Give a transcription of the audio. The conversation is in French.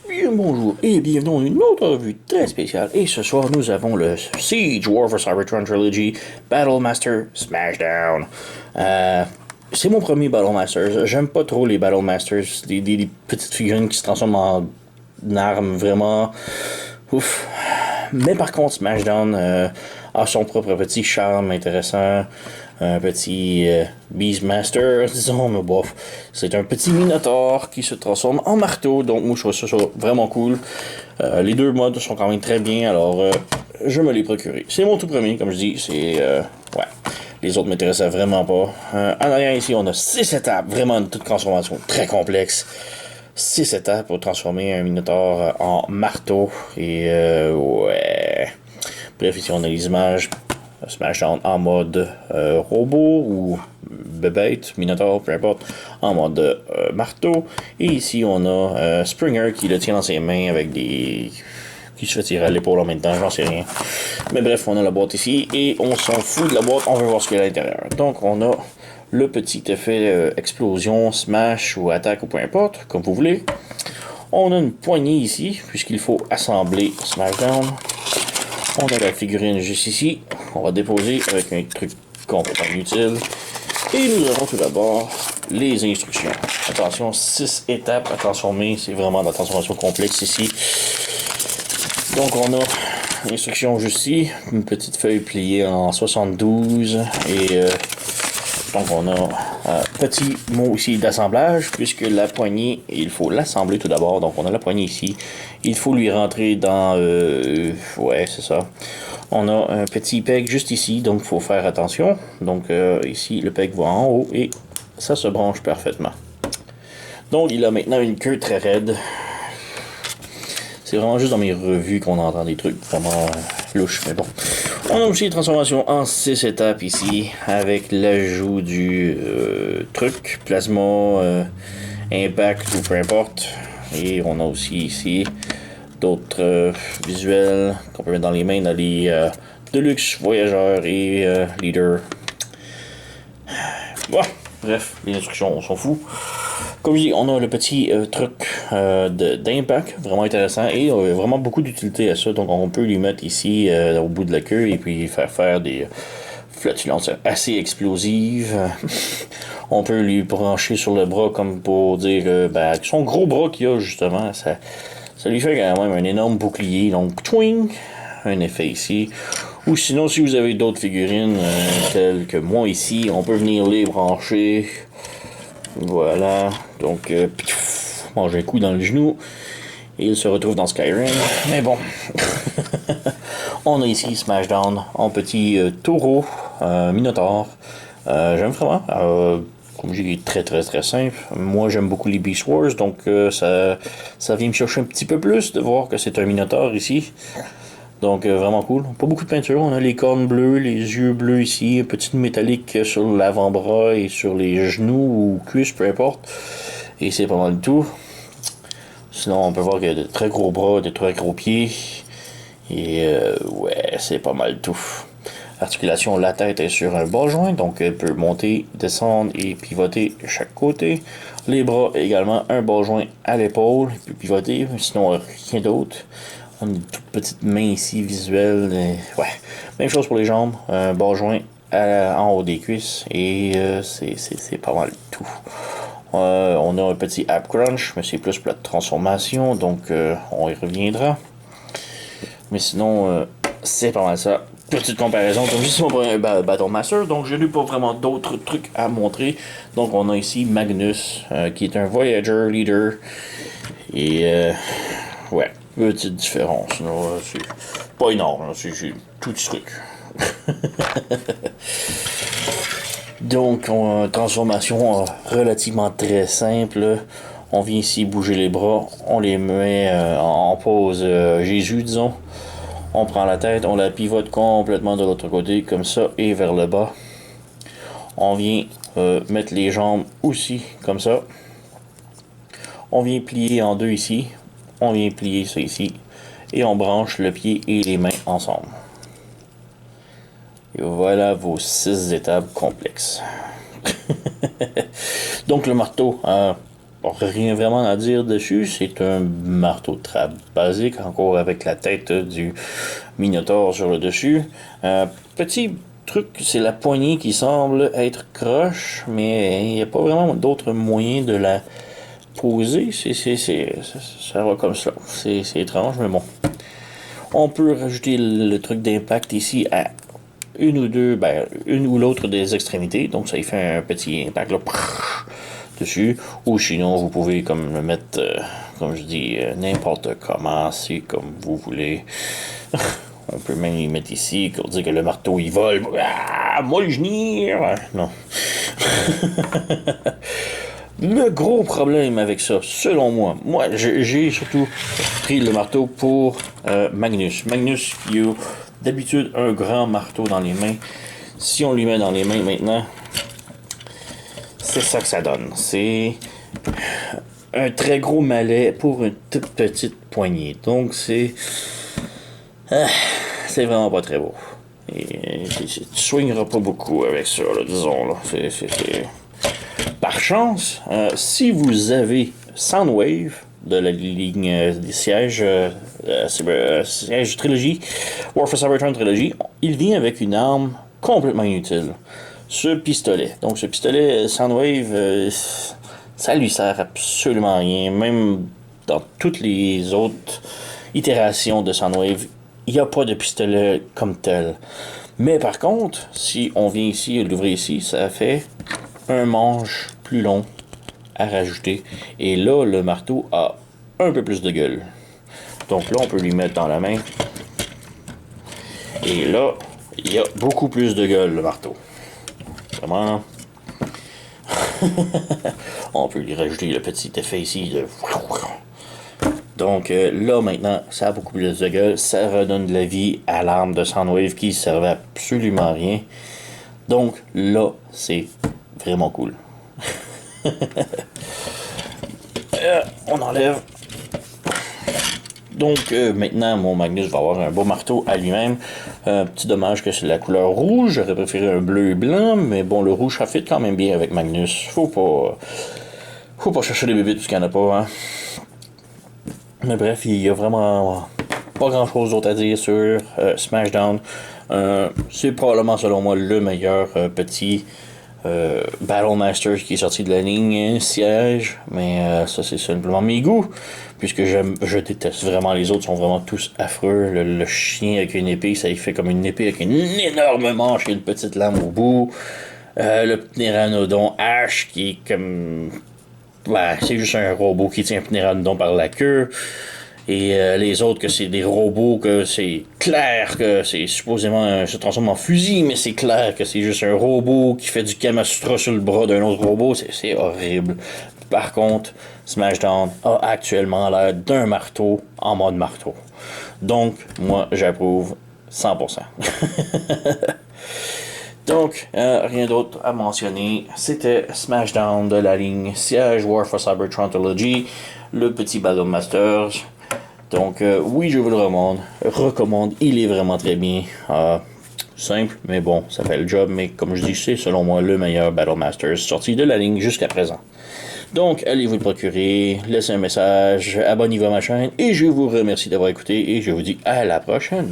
Bien bonjour et bienvenue dans une autre revue très spéciale. Et ce soir, nous avons le Siege War for Cybertron Trilogy Battlemaster Smashdown. C'est mon premier Battlemaster. J'aime pas trop les Battlemasters, des petites figurines qui se transforment en armes vraiment ouf. Mais par contre, Smashdown a son propre petit charme intéressant. Un petit Beastmaster, disons, mais bof. C'est un petit Minotaur qui se transforme en marteau, donc moi je trouve ça vraiment cool. Les deux modes sont quand même très bien, alors je me les procurer. C'est mon tout premier, comme je dis, c'est... ouais. Les autres m'intéressaient vraiment pas. En arrière ici, on a 6 étapes, vraiment une toute transformation très complexe. 6 étapes pour transformer un Minotaur en marteau. Et ouais. Bref, ici on a les images. Smashdown en mode robot ou bébête, Minotaur, peu importe, en mode marteau. Et ici on a Springer qui le tient dans ses mains avec des... qui se fait tirer à l'épaule en même temps, j'en sais rien. Mais bref, on a la boîte ici et on s'en fout de la boîte, on veut voir ce qu'il y a à l'intérieur. Donc on a le petit effet explosion, smash ou attaque ou peu importe, comme vous voulez. On a une poignée ici, puisqu'il faut assembler Smashdown. On a la figurine juste ici. On va déposer avec un truc complètement inutile. Et nous avons tout d'abord les instructions. Attention, 6 étapes à transformer. C'est vraiment de la transformation complexe ici. Donc on a l'instruction juste ici. Une petite feuille pliée en 72. Et donc on a un petit mot ici d'assemblage, puisque la poignée, il faut l'assembler tout d'abord. Donc on a la poignée ici. Il faut lui rentrer dans... ouais, c'est ça. On a un petit peg juste ici, donc il faut faire attention. Donc ici, le peg va en haut et ça se branche parfaitement. Donc il a maintenant une queue très raide. C'est vraiment juste dans mes revues qu'on entend des trucs vraiment louches, mais bon. On a aussi une transformation en 6 étapes ici, avec l'ajout du truc, plasma, impact ou peu importe. Et on a aussi ici d'autres visuels qu'on peut mettre dans les mains, dans les Deluxe, Voyageurs et Leader. Bon, bref, les instructions, on s'en fout. Comme je dis, on a le petit truc d'impact, vraiment intéressant, et vraiment beaucoup d'utilité à ça. Donc on peut lui mettre ici au bout de la queue et puis faire des flatulences assez explosives. On peut lui brancher sur le bras comme pour dire avec son gros bras qu'il a justement, ça lui fait quand même un énorme bouclier. Donc twing, un effet ici. Ou sinon, si vous avez d'autres figurines telles que moi ici, on peut venir les brancher. Voilà, donc manger un coup dans le genou et il se retrouve dans Skyrim. Mais bon, on a ici Smashdown en petit taureau, Minotaur. J'aime vraiment. Comme je dis, très très très simple. Moi j'aime beaucoup les Beast Wars, donc ça vient me chercher un petit peu plus de voir que c'est un Minotaur ici. Donc vraiment cool. Pas beaucoup de peinture. On a les cornes bleues, les yeux bleus ici, un petit métallique sur l'avant-bras et sur les genoux ou cuisses, peu importe. Et c'est pas mal tout. Sinon, on peut voir qu'il y a de très gros bras, de très gros pieds. Et ouais, c'est pas mal tout. Articulation, la tête est sur un bas joint, donc elle peut monter, descendre et pivoter de chaque côté. Les bras également, un bas joint à l'épaule, il peut pivoter, sinon rien d'autre. On a une toute petite main ici visuelle. Ouais. Même chose pour les jambes. Un bas joint en haut des cuisses. Et c'est pas mal tout. On a un petit Ab Crunch, mais c'est plus pour la transformation. Donc on y reviendra. Mais sinon, c'est pas mal ça. Petite comparaison. Donc ici on prend un Battlemaster. Donc je n'ai pas vraiment d'autres trucs à montrer. Donc on a ici Magnus, qui est un Voyager Leader. Et ouais. Petite différence, c'est pas énorme, c'est tout petit truc. Donc, transformation relativement très simple. On vient ici bouger les bras, on les met en pose Jésus, disons. On prend la tête, on la pivote complètement de l'autre côté, comme ça, et vers le bas. On vient mettre les jambes aussi, comme ça. On vient plier en deux ici. On vient plier ça ici. Et on branche le pied et les mains ensemble. Et voilà vos 6 étapes complexes. Donc le marteau, rien vraiment à dire dessus. C'est un marteau très basique, encore avec la tête du Minotaure sur le dessus. Petit truc, c'est la poignée qui semble être croche, mais il n'y a pas vraiment d'autre moyen de la poser. Ça va comme ça. C'est étrange, mais bon. On peut rajouter le truc d'impact ici à une ou l'autre des extrémités. Donc ça y fait un petit impact là, dessus. Ou sinon, vous pouvez comme le mettre, comme je dis, n'importe comment, c'est comme vous voulez. On peut même y mettre ici, pour dire que le marteau il vole. Ah, moi le genir! Non. Le gros problème avec ça, selon moi, j'ai surtout pris le marteau pour Magnus. Magnus qui a d'habitude un grand marteau dans les mains. Si on lui met dans les mains maintenant, c'est ça que ça donne. C'est un très gros mallet pour une toute petite poignée. Donc c'est vraiment pas très beau. Et tu swingeras pas beaucoup avec ça, là, disons. Là. Par chance, si vous avez Soundwave de la ligne des sièges, siège trilogie, War for Cybertron trilogie, il vient avec une arme complètement inutile. Ce pistolet. Donc ce pistolet Soundwave, ça lui sert absolument à rien. Même dans toutes les autres itérations de Soundwave, il n'y a pas de pistolet comme tel. Mais par contre, si on vient ici et l'ouvrir ici, ça fait un manche plus long à rajouter. Et là, le marteau a un peu plus de gueule. Donc là, on peut lui mettre dans la main. Et là, il y a beaucoup plus de gueule, le marteau. Vraiment. On peut lui rajouter le petit effet ici de... Donc là, maintenant, ça a beaucoup plus de gueule. Ça redonne de la vie à l'arme de Soundwave qui servait absolument à rien. Donc là, c'est vraiment cool. On enlève. Donc maintenant, mon Magnus va avoir un beau marteau à lui-même. Petit dommage que c'est la couleur rouge. J'aurais préféré un bleu et blanc, mais bon, le rouge, ça fit quand même bien avec Magnus. Faut pas chercher des bébés tout ce qu'il n'y en a pas, hein. Mais bref, il y a vraiment pas grand chose d'autre à dire sur Smashdown. C'est probablement, selon moi, le meilleur petit Battle Masters qui est sorti de la ligne siège. Mais ça, c'est simplement mes goûts. Puisque je déteste vraiment les autres, sont vraiment tous affreux. Le chien avec une épée, ça y fait comme une épée avec une énorme manche et une petite lame au bout. Le Pteranodon Ash qui est comme... Ben, c'est juste un robot qui tient un Pteranodon par la queue. Et les autres, que c'est des robots, que c'est clair que c'est supposément se transforme en fusil, mais c'est clair que c'est juste un robot qui fait du Kamasutra sur le bras d'un autre robot. C'est horrible. Par contre, Smashdown a actuellement l'air d'un marteau en mode marteau. Donc, moi, j'approuve 100%. Donc, rien d'autre à mentionner. C'était Smashdown de la ligne siège War for Cybertron Trilogy, le petit Battle Masters. Donc, oui, je vous le recommande. Il est vraiment très bien. Simple, mais bon, ça fait le job. Mais comme je dis, c'est selon moi le meilleur Battle Masters sorti de la ligne jusqu'à présent. Donc, allez vous le procurer, laissez un message, abonnez-vous à ma chaîne, et je vous remercie d'avoir écouté, et je vous dis à la prochaine.